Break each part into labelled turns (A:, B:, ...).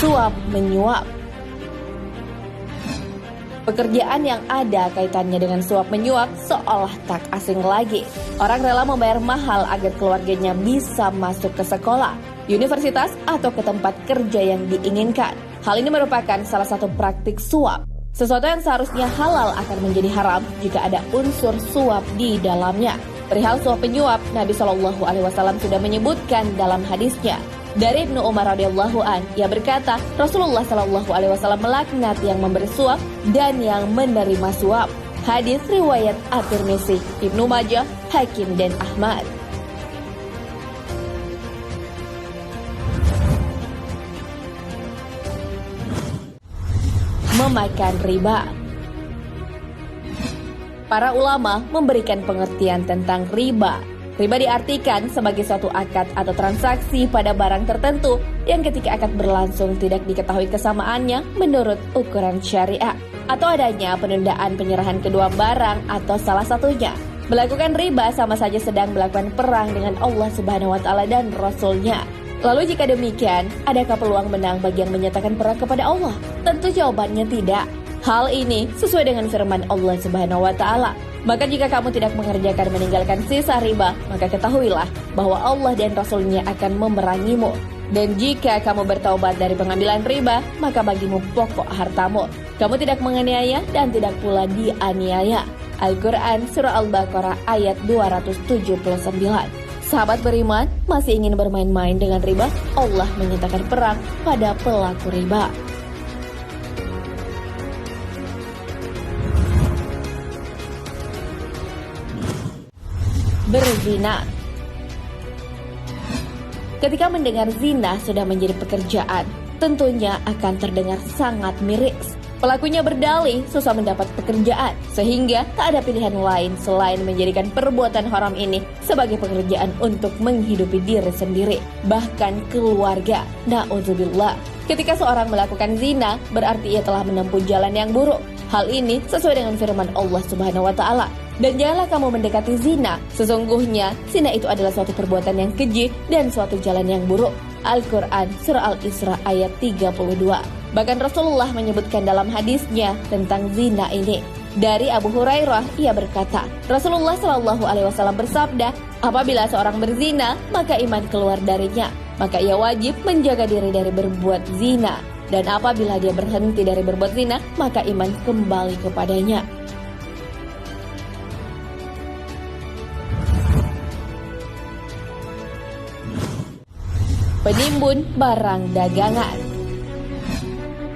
A: Suap menyuap. Pekerjaan yang ada kaitannya dengan suap menyuap seolah tak asing lagi. Orang rela membayar mahal agar keluarganya bisa masuk ke sekolah, universitas, atau ke tempat kerja yang diinginkan. Hal ini merupakan salah satu praktik suap. Sesuatu yang seharusnya halal akan menjadi haram jika ada unsur suap di dalamnya. Perihal suap menyuap, Nabi SAW sudah menyebutkan dalam hadisnya. Dari Ibnu Umar radhiyallahu an, ia berkata, Rasulullah SAW melaknat yang memberi suap dan yang menerima suap. Hadis riwayat At-Tirmizi, Ibnu Majah, Hakim dan Ahmad. Memakan riba. Para ulama memberikan pengertian tentang riba. Riba diartikan sebagai suatu akad atau transaksi pada barang tertentu yang ketika akad berlangsung tidak diketahui kesamaannya menurut ukuran syariah, atau adanya penundaan penyerahan kedua barang atau salah satunya. Melakukan riba sama saja sedang melakukan perang dengan Allah Subhanahu wa Ta'ala dan Rasul-Nya. Lalu jika demikian, adakah peluang menang bagi yang menyatakan perang kepada Allah? Tentu jawabannya tidak. Hal ini sesuai dengan firman Allah Subhanahu wa Ta'ala. Maka jika kamu tidak mengerjakan meninggalkan sisa riba, maka ketahuilah bahwa Allah dan Rasul-Nya akan memerangimu. Dan jika kamu bertaubat dari pengambilan riba, maka bagimu pokok hartamu. Kamu tidak menganiaya dan tidak pula dianiaya. Al-Quran Surah Al-Baqarah ayat 279. Sahabat beriman, masih ingin bermain-main dengan riba? Allah menyatakan perang pada pelaku riba. Berzina. Ketika mendengar zina sudah menjadi pekerjaan, tentunya akan terdengar sangat miris. Pelakunya berdalih susah mendapat pekerjaan, sehingga tak ada pilihan lain selain menjadikan perbuatan haram ini sebagai pekerjaan untuk menghidupi diri sendiri, bahkan keluarga. Na'udzubillah. Ketika seorang melakukan zina, berarti ia telah menempuh jalan yang buruk. Hal ini sesuai dengan firman Allah Subhanahu wa Ta'ala. Dan janganlah kamu mendekati zina. Sesungguhnya zina itu adalah suatu perbuatan yang keji dan suatu jalan yang buruk. Al-Quran Surah Al-Isra ayat 32. Bahkan Rasulullah menyebutkan dalam hadisnya tentang zina ini. Dari Abu Hurairah, ia berkata, Rasulullah SAW bersabda, apabila seorang berzina, maka iman keluar darinya. Maka ia wajib menjaga diri dari berbuat zina. Dan apabila dia berhenti dari berbuat zina, maka iman kembali kepadanya. Penimbun barang dagangan.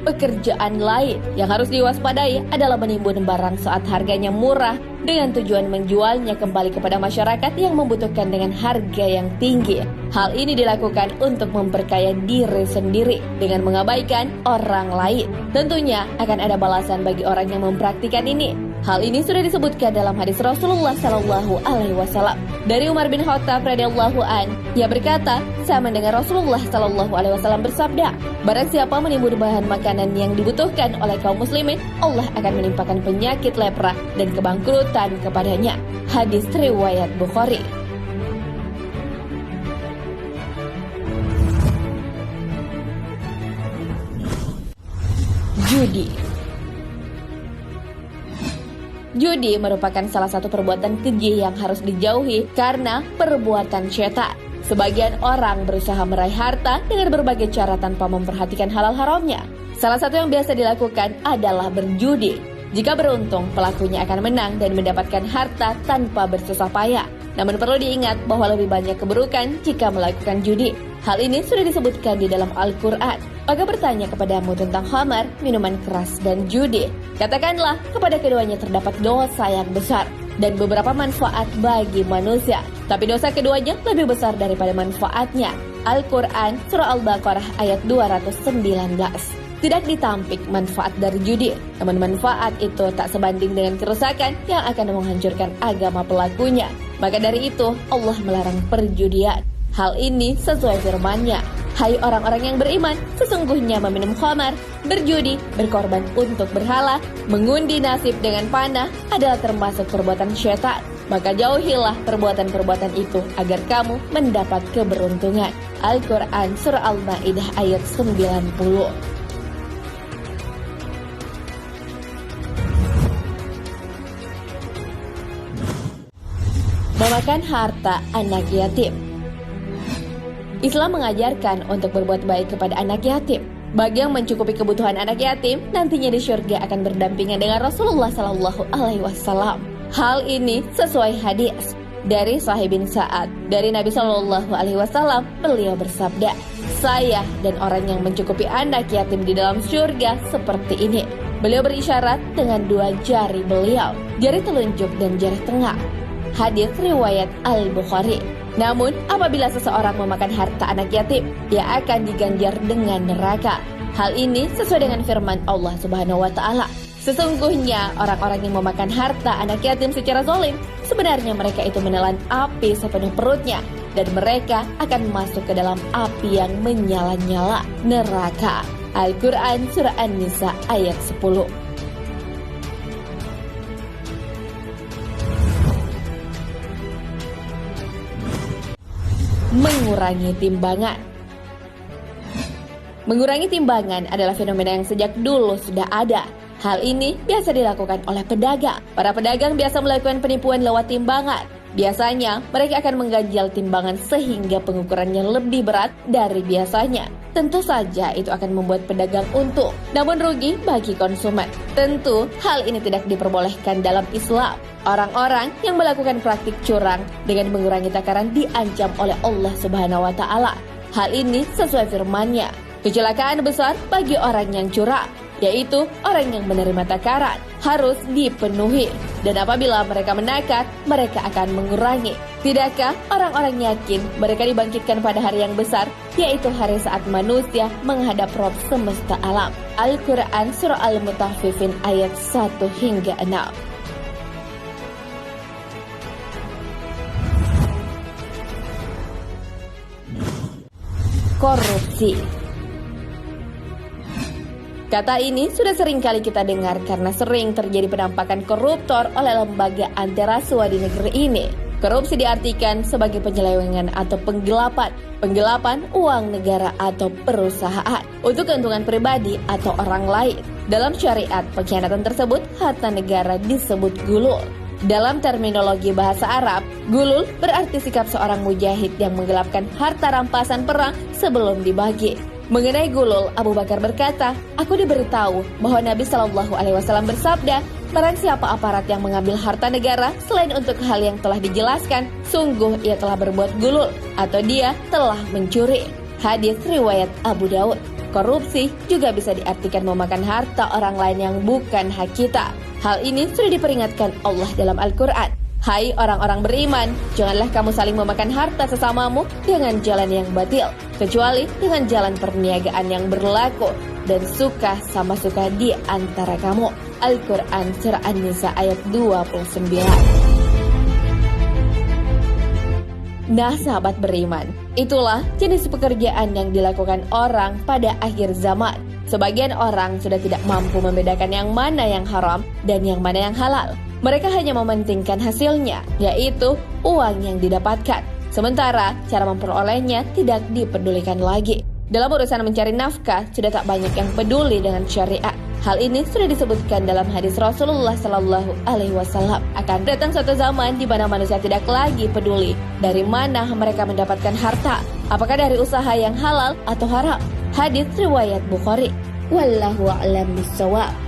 A: Pekerjaan lain yang harus diwaspadai adalah menimbun barang saat harganya murah dengan tujuan menjualnya kembali kepada masyarakat yang membutuhkan dengan harga yang tinggi. Hal ini dilakukan untuk memperkaya diri sendiri dengan mengabaikan orang lain. Tentunya akan ada balasan bagi orang yang mempraktikkan ini. Hal ini sudah disebutkan dalam hadis Rasulullah SAW. Dari Umar bin Khattab radhiyallahu an, ia berkata, saya mendengar Rasulullah SAW bersabda, barang siapa menimbun bahan makanan yang dibutuhkan oleh kaum muslimin, Allah akan menimpakan penyakit lepra dan kebangkrutan kepadanya. Hadis riwayat Bukhari. Judi. Judi merupakan salah satu perbuatan keji yang harus dijauhi karena perbuatan syaitan. Sebagian orang berusaha meraih harta dengan berbagai cara tanpa memperhatikan halal haramnya. Salah satu yang biasa dilakukan adalah berjudi. Jika beruntung, pelakunya akan menang dan mendapatkan harta tanpa bersusah payah. Namun perlu diingat bahwa lebih banyak keburukan jika melakukan judi. Hal ini sudah disebutkan di dalam Al-Quran. Maka bertanya kepadamu tentang khamar, minuman keras, dan judi. Katakanlah, kepada keduanya terdapat dosa yang besar dan beberapa manfaat bagi manusia. Tapi dosa keduanya lebih besar daripada manfaatnya. Al-Quran Surah Al-Baqarah ayat 219. Tidak ditampik manfaat dari judi, namun manfaat itu tak sebanding dengan kerusakan yang akan menghancurkan agama pelakunya. Maka dari itu Allah melarang perjudian. Hal ini sesuai firman-Nya, hai orang-orang yang beriman, sesungguhnya meminum khamar, berjudi, berkorban untuk berhala, mengundi nasib dengan panah adalah termasuk perbuatan syaitan. maka jauhilah perbuatan-perbuatan itu agar kamu mendapat keberuntungan. Al-Quran Surah Al-Ma'idah ayat 90. Memakan harta anak yatim. Islam mengajarkan untuk berbuat baik kepada anak yatim. Bagi yang mencukupi kebutuhan anak yatim, nantinya di syurga akan berdampingan dengan Rasulullah SAW. Hal ini sesuai hadis dari Sahih bin Sa'ad dari Nabi SAW. Beliau bersabda, saya dan orang yang mencukupi anak yatim di dalam syurga seperti ini. Beliau berisyarat dengan dua jari beliau, jari telunjuk dan jari tengah. Hadis riwayat Al-Bukhari. Namun, apabila seseorang memakan harta anak yatim, ia akan diganjar dengan neraka. Hal ini sesuai dengan firman Allah Subhanahu wa Ta'ala. Sesungguhnya orang-orang yang memakan harta anak yatim secara zalim, sebenarnya mereka itu menelan api sepenuh perutnya, dan mereka akan masuk ke dalam api yang menyala-nyala, neraka. Al-Quran Surah An-Nisa ayat 10. Mengurangi timbangan. Mengurangi timbangan adalah fenomena yang sejak dulu sudah ada. Hal ini biasa dilakukan oleh pedagang. Para pedagang biasa melakukan penipuan lewat timbangan. Biasanya mereka akan mengganjal timbangan sehingga pengukurannya lebih berat dari biasanya. Tentu saja itu akan membuat pedagang untung, namun rugi bagi konsumen. Tentu hal ini tidak diperbolehkan dalam Islam. Orang-orang yang melakukan praktik curang dengan mengurangi takaran diancam oleh Allah Subhanahu wa Ta'ala. Hal ini sesuai firman-Nya. Kecelakaan besar bagi orang yang curang, yaitu orang yang menerima takaran harus dipenuhi, dan apabila mereka menakar, mereka akan mengurangi. Tidakkah orang-orang yakin mereka dibangkitkan pada hari yang besar, yaitu hari saat manusia menghadap Rabb semesta alam? Al-Quran Surah Al-Mutaffifin ayat 1 hingga 6. Korupsi. Kata ini sudah sering kali kita dengar karena sering terjadi penampakan koruptor oleh lembaga anti rasuah di negeri ini. Korupsi diartikan sebagai penyelewengan atau penggelapan uang negara atau perusahaan untuk keuntungan pribadi atau orang lain. Dalam syariat, pengkhianatan tersebut harta negara disebut gulul. Dalam terminologi bahasa Arab, gulul berarti sikap seorang mujahid yang menggelapkan harta rampasan perang sebelum dibagi. Mengenai gulul, Abu Bakar berkata, aku diberitahu bahwa Nabi SAW bersabda, barang siapa aparat yang mengambil harta negara selain untuk hal yang telah dijelaskan, sungguh ia telah berbuat gulul atau dia telah mencuri. Hadis riwayat Abu Daud. Korupsi juga bisa diartikan memakan harta orang lain yang bukan hak kita. Hal ini sudah diperingatkan Allah dalam Al-Quran. Hai orang-orang beriman, janganlah kamu saling memakan harta sesamamu dengan jalan yang batil, kecuali dengan jalan perniagaan yang berlaku, dan suka sama suka di antara kamu. Al-Quran Surah An-Nisa ayat 29. Nah sahabat beriman, itulah jenis pekerjaan yang dilakukan orang pada akhir zaman. Sebagian orang sudah tidak mampu membedakan yang mana yang haram dan yang mana yang halal. Mereka hanya mementingkan hasilnya, yaitu uang yang didapatkan. Sementara cara memperolehnya tidak dipedulikan lagi. Dalam urusan mencari nafkah, sudah tak banyak yang peduli dengan syariat. Hal ini sudah disebutkan dalam hadis Rasulullah SAW. Akan datang suatu zaman di mana manusia tidak lagi peduli dari mana mereka mendapatkan harta, apakah dari usaha yang halal atau haram. Hadis riwayat Bukhari. Wallahu a'lam bishawab.